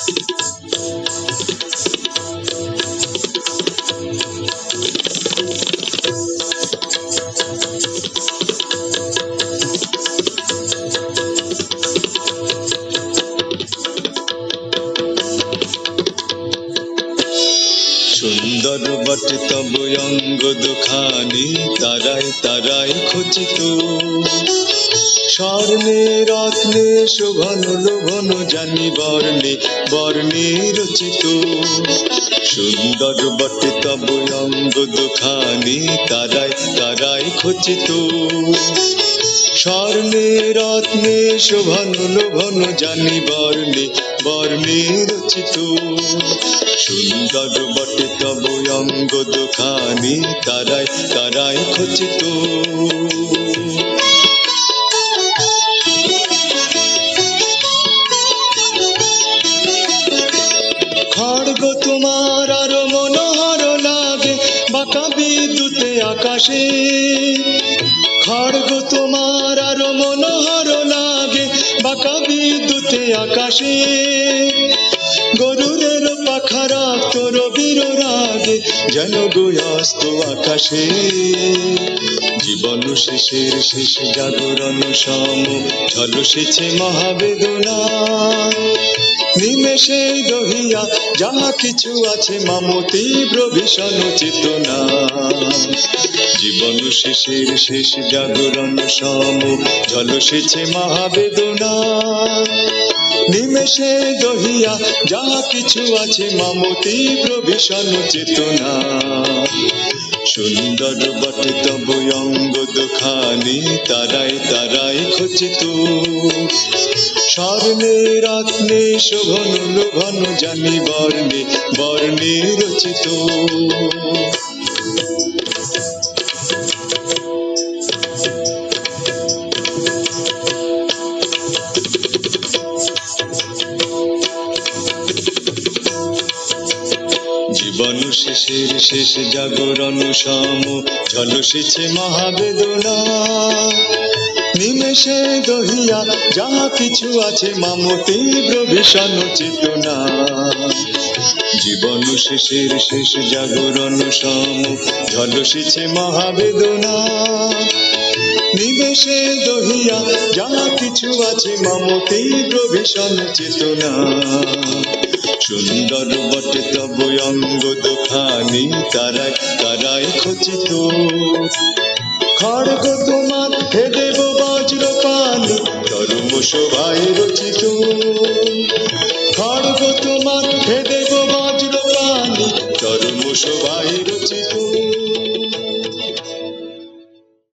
সুন্দর বটে তব অঙ্গ দুখানি তারাই তারাই খচিত, স্বর্ণে রত্নে শোভন লোভন জানি বর্ণে বর্ণে রচিত। সুন্দর বটে তব অঙ্গ দুখানি তারাই তারাই খচিত, স্বর্ণে রত্নে শোভন লোভন জানি বর্ণে বর্ণে রচিত। সুন্দর বটে তব অঙ্গ দুখানি তারাই তারাই খচিত। খড়গ তোমার আরো মনোহর লাগে বাঁকা বিদ্যুতে আকাশে, খড়গ তোমার আরো মনোহর লাগে বাঁকা বিদ্যুতে আকাশে। গরুরের পাখারা তোর বীর রাগে যেন গোয়াস্ত আকাশে। জীবন শেষের শেষ জাগরণ সম ঝলসেছে মহাবেদনা, নিমেষে দহিয়া যাহা কিছু আছে মম তীব্র ভীষণ চেতনা। জীবন শেষের শেষ জাগরণ সম ঝলসেছে মহাবেদনা, নিমেষে দহিয়া যাহা কিছু আছে মম তীব্র ভীষণ চেতনা। সুন্দর বটে তব অঙ্গ দুখানি তারাই তারাই খচিত, স্বর্ণে রত্নে শোভন লোভন জানি বর্ণে বর্ণে রচিত। জীবন শেষের শেষ জাগরণ সম ঝলসেছে মহাবেদনা, নিমেষে দহিয়া যাহা কিছু আছে মম তীব্র ভীষণ চেতনা। জীবন শেষের শেষ জাগরণ সম ঝলসেছে মহাবেদনা, নিমেষে দহিয়া যাহা কিছু আছে মম তীব্র ভীষণ চেতনা। সুন্দর বটে তব অঙ্গ দুখানি তারাই তারাই খচিত, খড়গ তোমার হে দেব বজ্র পানি তরুম শোভায় রচিত। খড়গ তোমার হে দেব বজ্র পানি তরুম শোভায় রচিত।